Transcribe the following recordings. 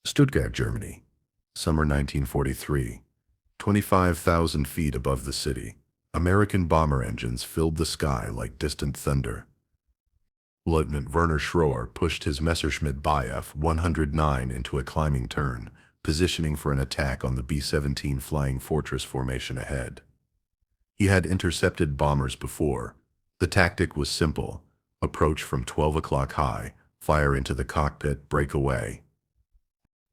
Stuttgart, Germany. Summer 1943. 25,000 feet above the city. American bomber engines filled the sky like distant thunder. Lieutenant Werner Schroer pushed his Messerschmitt Bf 109 into a climbing turn, positioning for an attack on the B-17 Flying Fortress formation ahead. He had intercepted bombers before. The tactic was simple: approach from 12 o'clock high, fire into the cockpit, break away.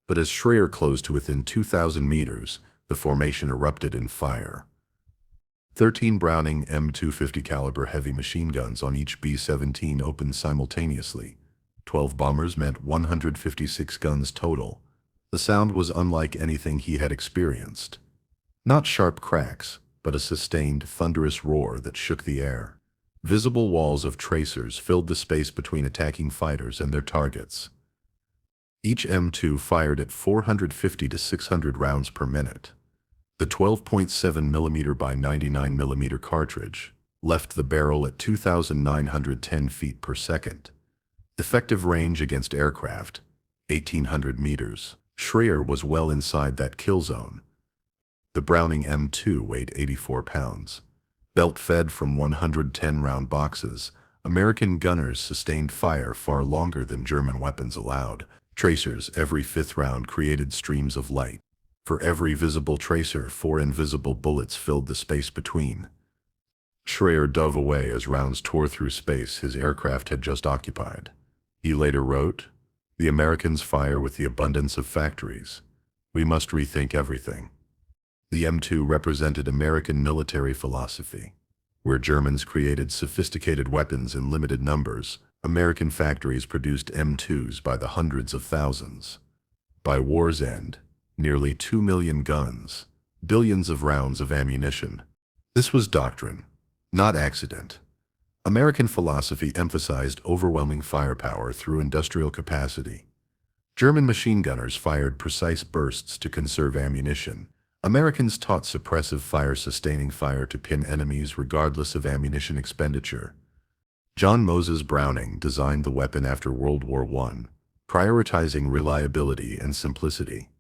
But as Schroer closed to within 2,000 meters, the formation erupted in fire. 13 Browning M250 caliber heavy machine guns on each B-17 opened simultaneously. 12 bombers meant 156 guns total. The sound was unlike anything he had experienced. Not sharp cracks, but a sustained, thunderous roar that shook the air. Visible walls of tracers filled the space between attacking fighters and their targets. Each M2 fired at 450 to 600 rounds per minute. The 12.7mm by 99mm cartridge left the barrel at 2,910 feet per second. Effective range against aircraft, 1,800 meters. Schroer was well inside that kill zone. The Browning M2 weighed 84 pounds. Belt-fed from 110-round boxes, American gunners sustained fire far longer than German weapons allowed. Tracers every fifth round created streams of light. For every visible tracer, 4 invisible bullets filled the space between. Schroer dove away as rounds tore through space his aircraft had just occupied. He later wrote, "The Americans fire with the abundance of factories. We must rethink everything." The M2 represented American military philosophy. Where Germans created sophisticated weapons in limited numbers, American factories produced M2s by the hundreds of thousands. By war's end, nearly 2 million guns, billions of rounds of ammunition. This was doctrine, not accident. American philosophy emphasized overwhelming firepower through industrial capacity. German machine gunners fired precise bursts to conserve ammunition. Americans taught suppressive fire-sustaining fire to pin enemies regardless of ammunition expenditure. John Moses Browning designed the weapon after World War I, prioritizing reliability and simplicity.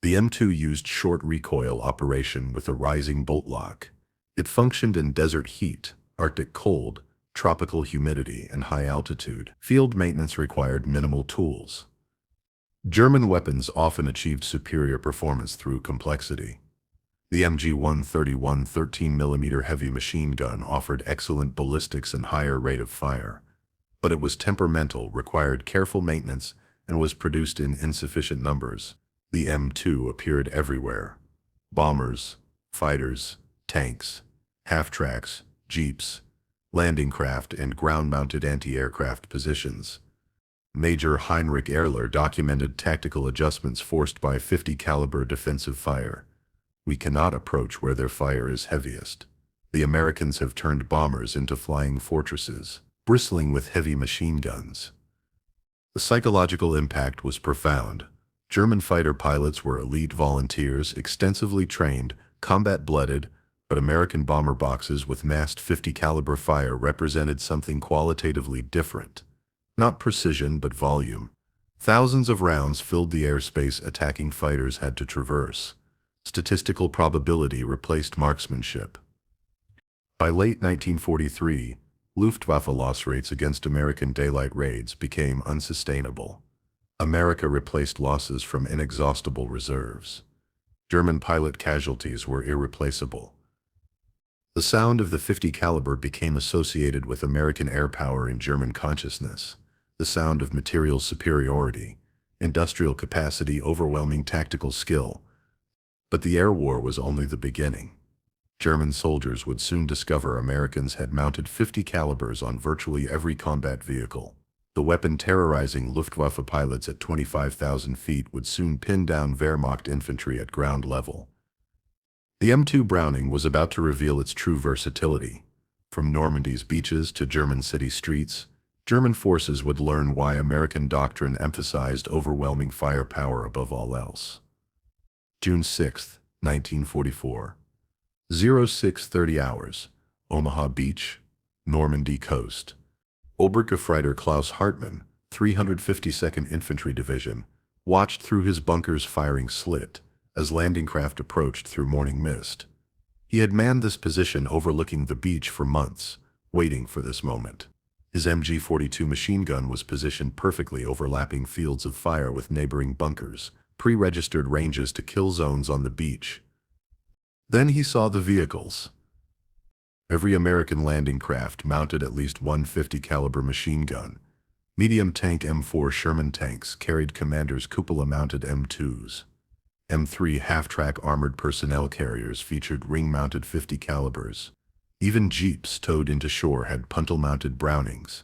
The M2 used short recoil operation with a rising bolt lock. It functioned in desert heat, Arctic cold, tropical humidity, and high altitude. Field maintenance required minimal tools. German weapons often achieved superior performance through complexity. The MG-131 13mm heavy machine gun offered excellent ballistics and higher rate of fire, but it was temperamental, required careful maintenance, and was produced in insufficient numbers. The M2 appeared everywhere: bombers, fighters, tanks, half-tracks, jeeps, landing craft, and ground-mounted anti-aircraft positions. Major Heinrich Ehrler documented tactical adjustments forced by 50 caliber defensive fire. "We cannot approach where their fire is heaviest. The Americans have turned bombers into flying fortresses, bristling with heavy machine guns." The psychological impact was profound. German fighter pilots were elite volunteers, extensively trained, combat-blooded, but American bomber boxes with massed 50 caliber fire represented something qualitatively different. Not precision, but volume. Thousands of rounds filled the airspace attacking fighters had to traverse. Statistical probability replaced marksmanship. By late 1943, Luftwaffe loss rates against American daylight raids became unsustainable. America replaced losses from inexhaustible reserves. German pilot casualties were irreplaceable. The sound of the 50 caliber became associated with American air power in German consciousness. The sound of material superiority, industrial capacity, overwhelming tactical skill. But the air war was only the beginning. German soldiers would soon discover Americans had mounted 50 calibers on virtually every combat vehicle. The weapon terrorizing Luftwaffe pilots at 25,000 feet would soon pin down Wehrmacht infantry at ground level. The M2 Browning was about to reveal its true versatility. From Normandy's beaches to German city streets, German forces would learn why American doctrine emphasized overwhelming firepower above all else. June 6, 1944. 06:30 hours. Omaha Beach, Normandy coast. Oberstgefreiter Klaus Hartmann, 352nd Infantry Division, watched through his bunker's firing slit as landing craft approached through morning mist. He had manned this position overlooking the beach for months, waiting for this moment. His MG-42 machine gun was positioned perfectly overlapping fields of fire with neighboring bunkers, pre-registered ranges to kill zones on the beach. Then he saw the vehicles. Every American landing craft mounted at least one 50 caliber machine gun. Medium tank M4 Sherman tanks carried commanders' cupola-mounted M2s. M3 half-track armored personnel carriers featured ring-mounted 50 calibers. Even jeeps towed into shore had puntle-mounted Brownings.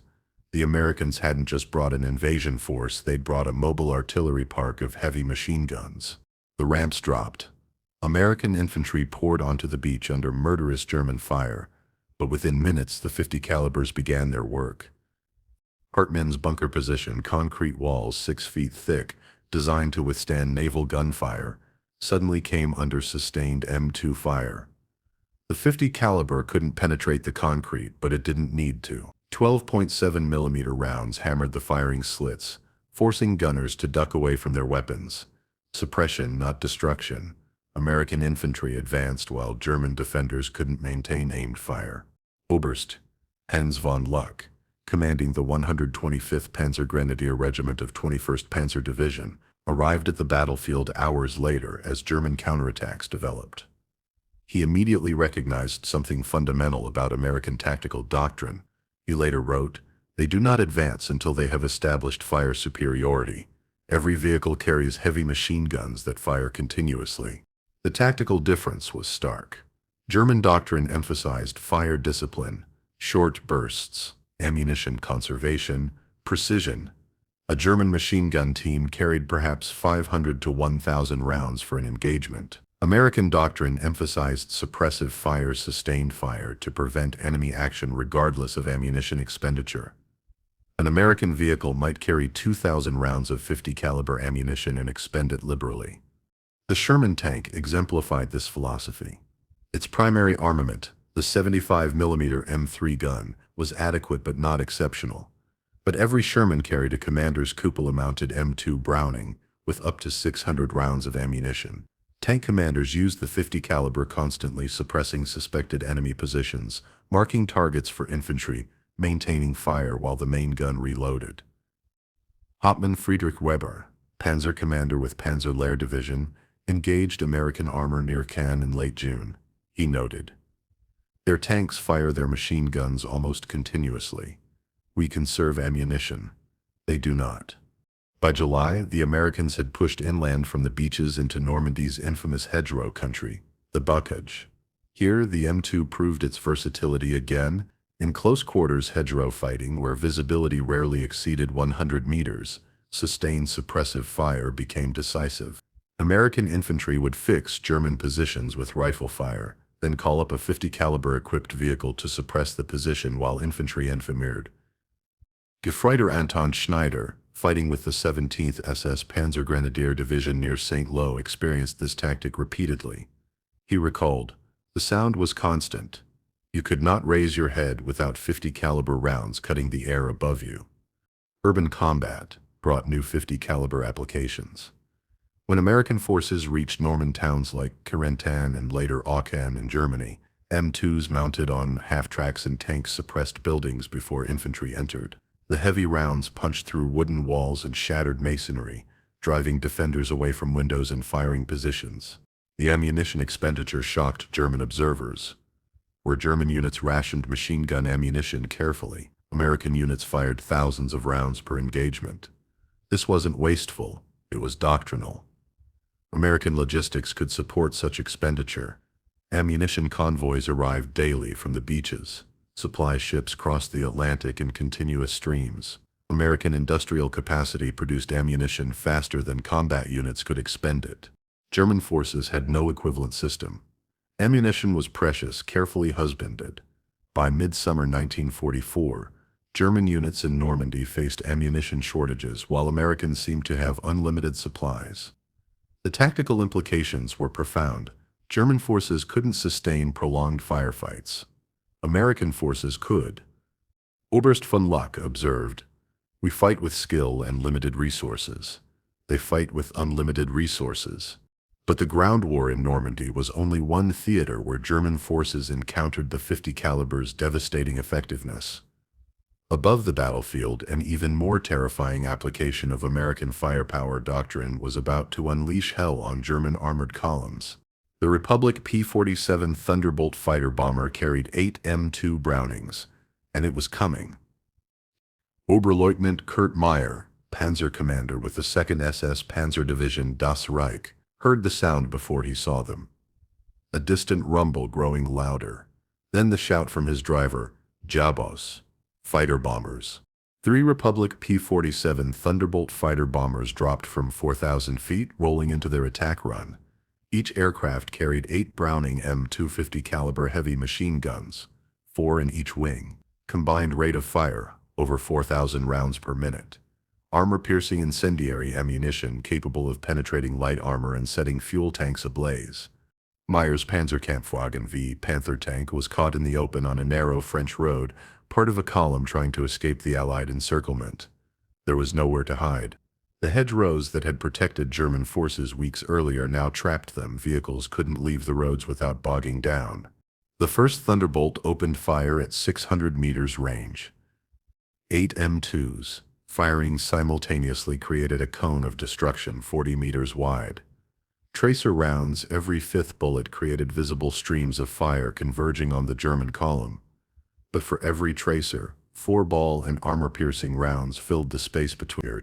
The Americans hadn't just brought an invasion force, they'd brought a mobile artillery park of heavy machine guns. The ramps dropped. American infantry poured onto the beach under murderous German fire, but within minutes the 50 calibers began their work. Hartmann's bunker position, concrete walls 6 feet thick, designed to withstand naval gunfire, suddenly came under sustained M2 fire. The 50 caliber couldn't penetrate the concrete, but it didn't need to. 12.7 millimeter rounds hammered the firing slits, forcing gunners to duck away from their weapons. Suppression, not destruction. American infantry advanced while German defenders couldn't maintain aimed fire. Oberst Hans von Luck, commanding the 125th Panzer Grenadier Regiment of 21st Panzer Division, arrived at the battlefield hours later as German counterattacks developed. He immediately recognized something fundamental about American tactical doctrine. He later wrote, "They do not advance until they have established fire superiority. Every vehicle carries heavy machine guns that fire continuously." The tactical difference was stark. German doctrine emphasized fire discipline, short bursts, ammunition conservation, precision. A German machine gun team carried perhaps 500 to 1,000 rounds for an engagement. American doctrine emphasized suppressive fire, sustained fire to prevent enemy action regardless of ammunition expenditure. An American vehicle might carry 2,000 rounds of 50 caliber ammunition and expend it liberally. The Sherman tank exemplified this philosophy. Its primary armament, the 75 mm M3 gun, was adequate but not exceptional. But every Sherman carried a commander's cupola-mounted M2 Browning with up to 600 rounds of ammunition. Tank commanders used the 50 caliber constantly, suppressing suspected enemy positions, marking targets for infantry, maintaining fire while the main gun reloaded. Hauptmann Friedrich Weber, panzer commander with Panzer Lehr Division, engaged American armor near Cannes in late June. He noted, "Their tanks fire their machine guns almost continuously. We conserve ammunition. They do not." By July, the Americans had pushed inland from the beaches into Normandy's infamous hedgerow country, the Bocage. Here, the M2 proved its versatility again. In close quarters hedgerow fighting, where visibility rarely exceeded 100 meters, sustained suppressive fire became decisive. American infantry would fix German positions with rifle fire, then call up a 50 caliber equipped vehicle to suppress the position while infantry enfiladed. Gefreiter Anton Schneider, fighting with the 17th SS Panzer Grenadier Division near St. Lo, experienced this tactic repeatedly. He recalled, "The sound was constant. You could not raise your head without 50 caliber rounds cutting the air above you." Urban combat brought new 50 caliber applications. When American forces reached Norman towns like Carentan and later Aachen in Germany, M2s mounted on half-tracks and tanks suppressed buildings before infantry entered. The heavy rounds punched through wooden walls and shattered masonry, driving defenders away from windows and firing positions. The ammunition expenditure shocked German observers. Where German units rationed machine gun ammunition carefully, American units fired thousands of rounds per engagement. This wasn't wasteful, it was doctrinal. American logistics could support such expenditure. Ammunition convoys arrived daily from the beaches. Supply ships crossed the Atlantic in continuous streams. American industrial capacity produced ammunition faster than combat units could expend it. German forces had no equivalent system. Ammunition was precious, carefully husbanded. By midsummer 1944, German units in Normandy faced ammunition shortages while Americans seemed to have unlimited supplies. The tactical implications were profound. German forces couldn't sustain prolonged firefights. American forces could. Oberst von Luck observed, "We fight with skill and limited resources. They fight with unlimited resources. But the ground war in Normandy was only one theater where German forces encountered the 50 caliber's devastating effectiveness. Above the battlefield, an even more terrifying application of American firepower doctrine was about to unleash hell on German armored columns. The Republic P-47 Thunderbolt fighter bomber carried 8 M2 Brownings, and it was coming. Oberleutnant Kurt Meyer, panzer commander with the 2nd SS Panzer Division Das Reich, heard the sound before he saw them. A distant rumble growing louder. Then the shout from his driver, Jabos, fighter bombers. 3 Republic P-47 Thunderbolt fighter bombers dropped from 4,000 feet, rolling into their attack run. Each aircraft carried 8 Browning M250 caliber heavy machine guns, 4 in each wing. Combined rate of fire, over 4,000 rounds per minute. Armor-piercing incendiary ammunition capable of penetrating light armor and setting fuel tanks ablaze. Meyer's Panzerkampfwagen V Panther tank was caught in the open on a narrow French road, part of a column trying to escape the Allied encirclement. There was nowhere to hide. The hedgerows that had protected German forces weeks earlier now trapped them. Vehicles couldn't leave the roads without bogging down. The first Thunderbolt opened fire at 600 meters range. 8 M2s, firing simultaneously, created a cone of destruction 40 meters wide. Tracer rounds, every 5th bullet created visible streams of fire converging on the German column. But for every tracer, 4 ball and armor-piercing rounds filled the space between.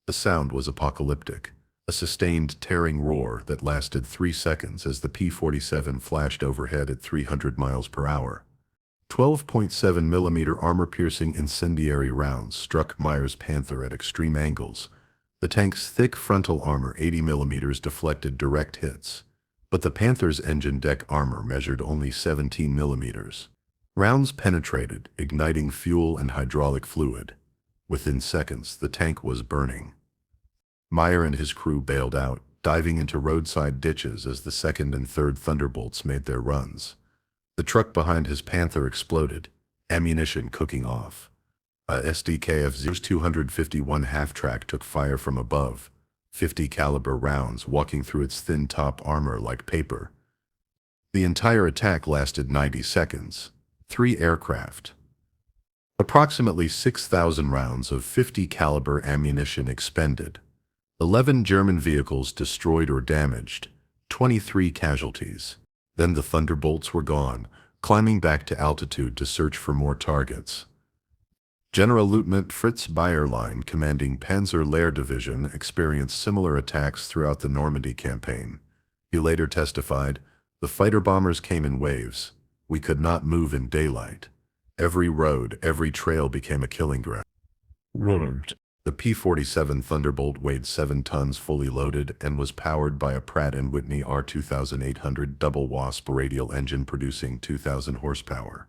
The sound was apocalyptic, a sustained tearing roar that lasted 3 seconds as the P-47 flashed overhead at 300 miles per hour. 12.7 millimeter armor-piercing incendiary rounds struck Meyer's Panther at extreme angles. The tank's thick frontal armor 80 millimeters deflected direct hits, but the Panther's engine deck armor measured only 17 millimeters. Rounds penetrated, igniting fuel and hydraulic fluid. Within seconds, the tank was burning. Meyer and his crew bailed out, diving into roadside ditches as the 2nd and 3rd Thunderbolts made their runs. The truck behind his Panther exploded, ammunition cooking off. A SDKF 251 half-track took fire from above, 50 caliber rounds walking through its thin top armor like paper. The entire attack lasted 90 seconds. 3 aircraft. Approximately 6,000 rounds of 50 caliber ammunition expended. 11 German vehicles destroyed or damaged. 23 casualties. Then the Thunderbolts were gone, climbing back to altitude to search for more targets. Generalleutnant Fritz Bayerlein, commanding Panzer Lehr Division, experienced similar attacks throughout the Normandy campaign. He later testified, "The fighter bombers came in waves. We could not move in daylight. Every road, every trail became a killing ground." The P-47 Thunderbolt weighed 7 tons fully loaded and was powered by a Pratt & Whitney R2800 double wasp radial engine producing 2,000 horsepower.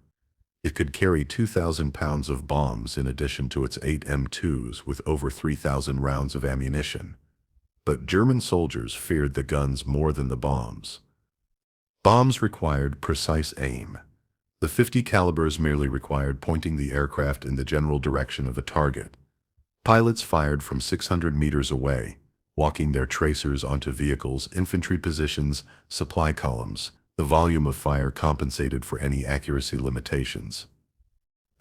It could carry 2,000 pounds of bombs in addition to its 8 M2s with over 3,000 rounds of ammunition. But German soldiers feared the guns more than the bombs. Bombs required precise aim. The 50 calibers merely required pointing the aircraft in the general direction of a target. Pilots fired from 600 meters away, walking their tracers onto vehicles, infantry positions, supply columns. The volume of fire compensated for any accuracy limitations.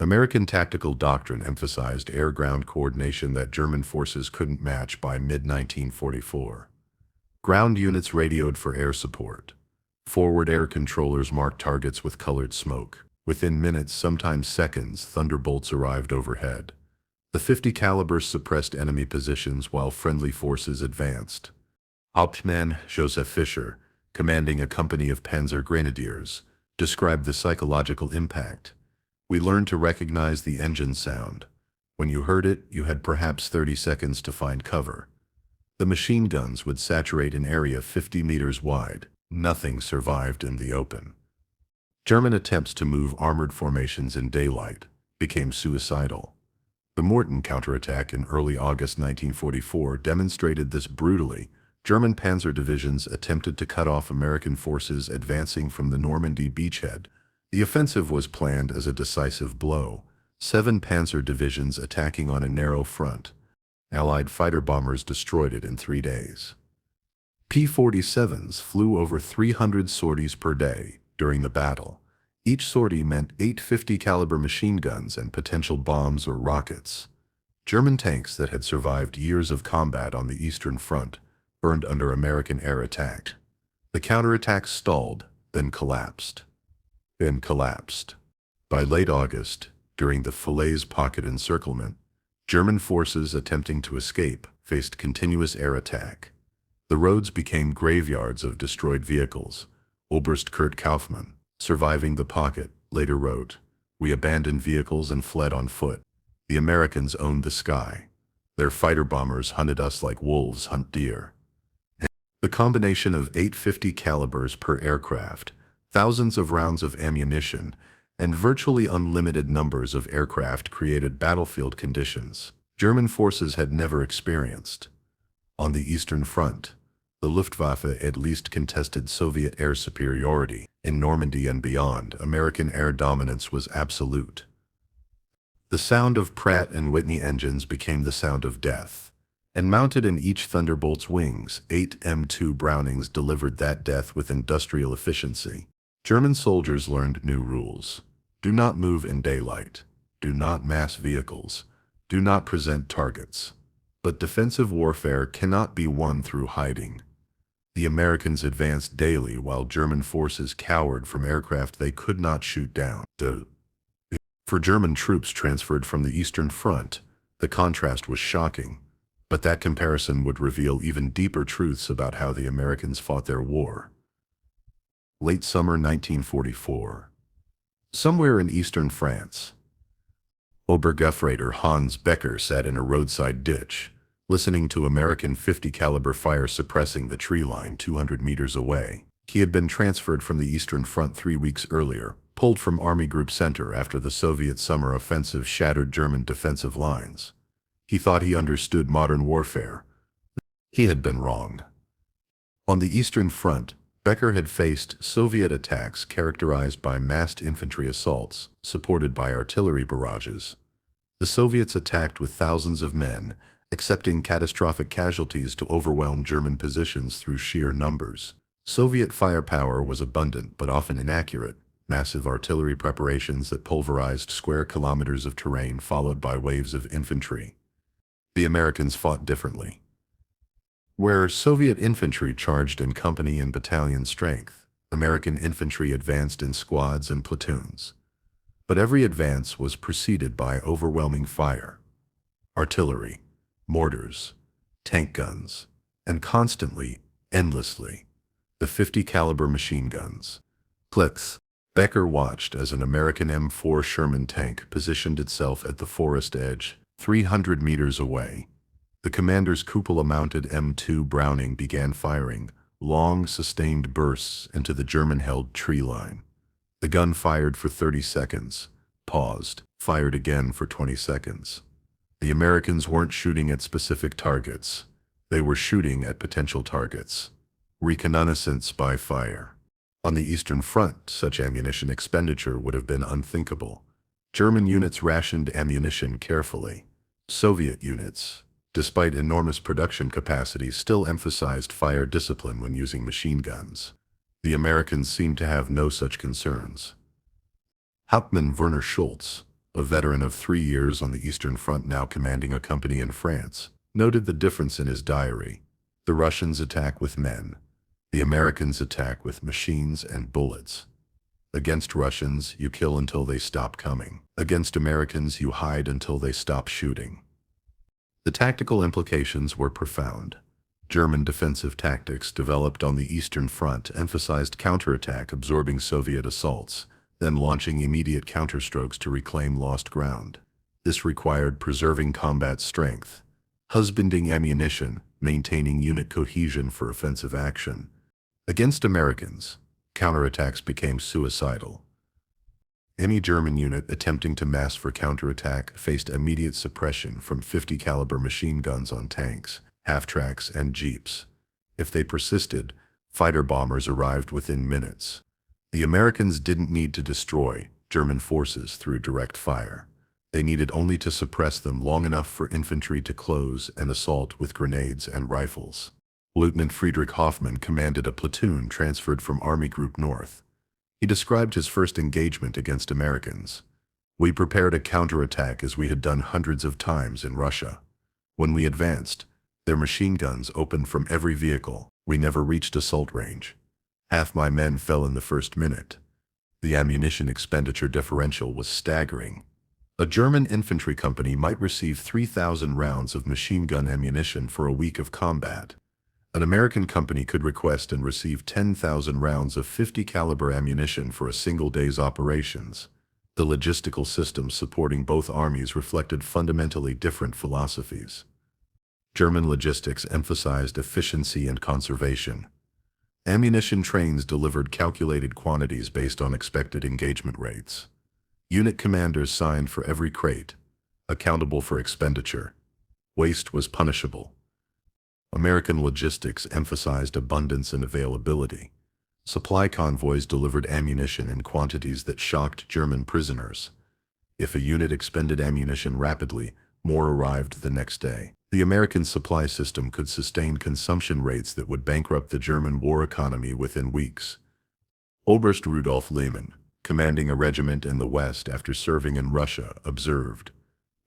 American tactical doctrine emphasized air-ground coordination that German forces couldn't match by mid-1944. Ground units radioed for air support. Forward air controllers marked targets with colored smoke. Within minutes, sometimes seconds, Thunderbolts arrived overhead. The 50 calibers suppressed enemy positions while friendly forces advanced. Hauptmann Joseph Fischer, commanding a company of Panzer Grenadiers, described the psychological impact. "We learned to recognize the engine sound. When you heard it, you had perhaps 30 seconds to find cover. The machine guns would saturate an area 50 meters wide. Nothing survived in the open." German attempts to move armored formations in daylight became suicidal. The Morton counterattack in early August 1944 demonstrated this brutally. German panzer divisions attempted to cut off American forces advancing from the Normandy beachhead. The offensive was planned as a decisive blow, 7 panzer divisions attacking on a narrow front. Allied fighter bombers destroyed it in 3 days. P-47s flew over 300 sorties per day during the battle. Each sortie meant 850 caliber machine guns and potential bombs or rockets. German tanks that had survived years of combat on the Eastern Front burned under American air attack. The counterattack stalled, then collapsed. By late August, during the Falaise Pocket encirclement, German forces attempting to escape faced continuous air attack. The roads became graveyards of destroyed vehicles. Oberst Kurt Kaufmann, surviving the pocket, later wrote, "We abandoned vehicles and fled on foot. The Americans owned the sky. Their fighter bombers hunted us like wolves hunt deer." The combination of 850 calibers per aircraft, thousands of rounds of ammunition, and virtually unlimited numbers of aircraft created battlefield conditions German forces had never experienced. On the Eastern Front, the Luftwaffe at least contested Soviet air superiority. In Normandy and beyond, American air dominance was absolute. The sound of Pratt and Whitney engines became the sound of death, and mounted in each Thunderbolt's wings, 8 M2 Brownings delivered that death with industrial efficiency. German soldiers learned new rules. Do not move in daylight. Do not mass vehicles. Do not present targets. But defensive warfare cannot be won through hiding. The Americans advanced daily while German forces cowered from aircraft they could not shoot down. For German troops transferred from the Eastern Front, the contrast was shocking, but that comparison would reveal even deeper truths about how the Americans fought their war. Late summer 1944. Somewhere in eastern France, Obergefreiter Hans Becker sat in a roadside ditch, listening to American 50 caliber fire suppressing the tree line 200 meters away. He had been transferred from the Eastern Front 3 weeks earlier, pulled from Army Group Center after the Soviet summer offensive shattered German defensive lines. He thought he understood modern warfare. He had been wrong. On the Eastern Front, Becker had faced Soviet attacks characterized by massed infantry assaults, supported by artillery barrages. The Soviets attacked with thousands of men, accepting catastrophic casualties to overwhelm German positions through sheer numbers. Soviet firepower was abundant but often inaccurate, massive artillery preparations that pulverized square kilometers of terrain followed by waves of infantry. The Americans fought differently. Where Soviet infantry charged in company and battalion strength, American infantry advanced in squads and platoons. But every advance was preceded by overwhelming fire. Artillery, mortars, tank guns, and constantly, endlessly, the 50 caliber machine guns. Clicks. Becker watched as an American M4 Sherman tank positioned itself at the forest edge, 300 meters away. The commander's cupola-mounted M2 Browning began firing long, sustained bursts into the German-held tree line. The gun fired for 30 seconds, paused, fired again for 20 seconds. The Americans weren't shooting at specific targets. They were shooting at potential targets. Reconnaissance by fire. On the Eastern Front, such ammunition expenditure would have been unthinkable. German units rationed ammunition carefully. Soviet units, despite enormous production capacity, still emphasized fire discipline when using machine guns. The Americans seemed to have no such concerns. Hauptmann Werner Schultz, a veteran of 3 years on the Eastern Front now commanding a company in France, noted the difference in his diary. The Russians attack with men. The Americans attack with machines and bullets. Against Russians, you kill until they stop coming. Against Americans, you hide until they stop shooting. The tactical implications were profound. German defensive tactics developed on the Eastern Front emphasized counterattack, absorbing Soviet assaults, then launching immediate counterstrokes to reclaim lost ground. This required preserving combat strength, husbanding ammunition, maintaining unit cohesion for offensive action. Against Americans, counterattacks became suicidal. Any German unit attempting to mass for counterattack faced immediate suppression from 50 caliber machine guns on tanks, half-tracks, and jeeps. If they persisted, fighter bombers arrived within minutes. The Americans didn't need to destroy German forces through direct fire. They needed only to suppress them long enough for infantry to close and assault with grenades and rifles. Lieutenant Friedrich Hoffmann commanded a platoon transferred from Army Group North. He described his first engagement against Americans. "We prepared a counterattack as we had done hundreds of times in Russia. When we advanced, their machine guns opened from every vehicle. We never reached assault range. Half my men fell in the first minute. The ammunition expenditure differential was staggering. A German infantry company might receive 3,000 rounds of machine gun ammunition for a week of combat. An American company could request and receive 10,000 rounds of 50 caliber ammunition for a single day's operations." The logistical systems supporting both armies reflected fundamentally different philosophies. German logistics emphasized efficiency and conservation. Ammunition trains delivered calculated quantities based on expected engagement rates. Unit commanders signed for every crate, accountable for expenditure. Waste was punishable. American logistics emphasized abundance and availability. Supply convoys delivered ammunition in quantities that shocked German prisoners. If a unit expended ammunition rapidly, more arrived the next day. The American supply system could sustain consumption rates that would bankrupt the German war economy within weeks. Oberst Rudolf Lehmann, commanding a regiment in the West after serving in Russia, observed,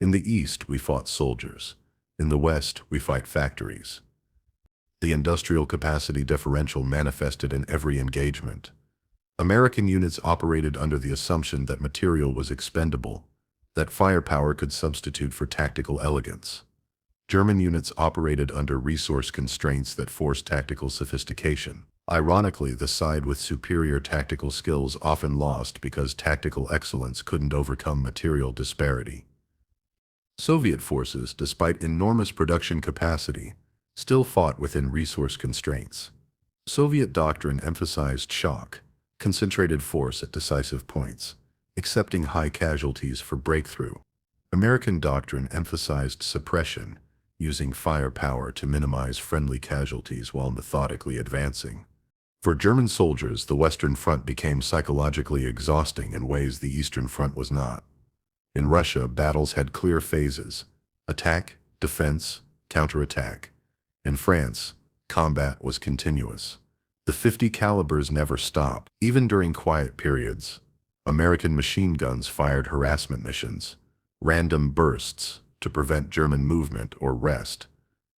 "In the East we fought soldiers. In the West we fight factories." The industrial capacity differential manifested in every engagement. American units operated under the assumption that material was expendable, that firepower could substitute for tactical elegance. German units operated under resource constraints that forced tactical sophistication. Ironically, the side with superior tactical skills often lost because tactical excellence couldn't overcome material disparity. Soviet forces, despite enormous production capacity, still fought within resource constraints. Soviet doctrine emphasized shock, concentrated force at decisive points, accepting high casualties for breakthrough. American doctrine emphasized suppression, using firepower to minimize friendly casualties while methodically advancing. For German soldiers, the Western Front became psychologically exhausting in ways the Eastern Front was not. In Russia, battles had clear phases: attack, defense, counterattack. In France, combat was continuous. The 50 calibers never stopped. Even during quiet periods, American machine guns fired harassment missions, random bursts, to prevent German movement or rest.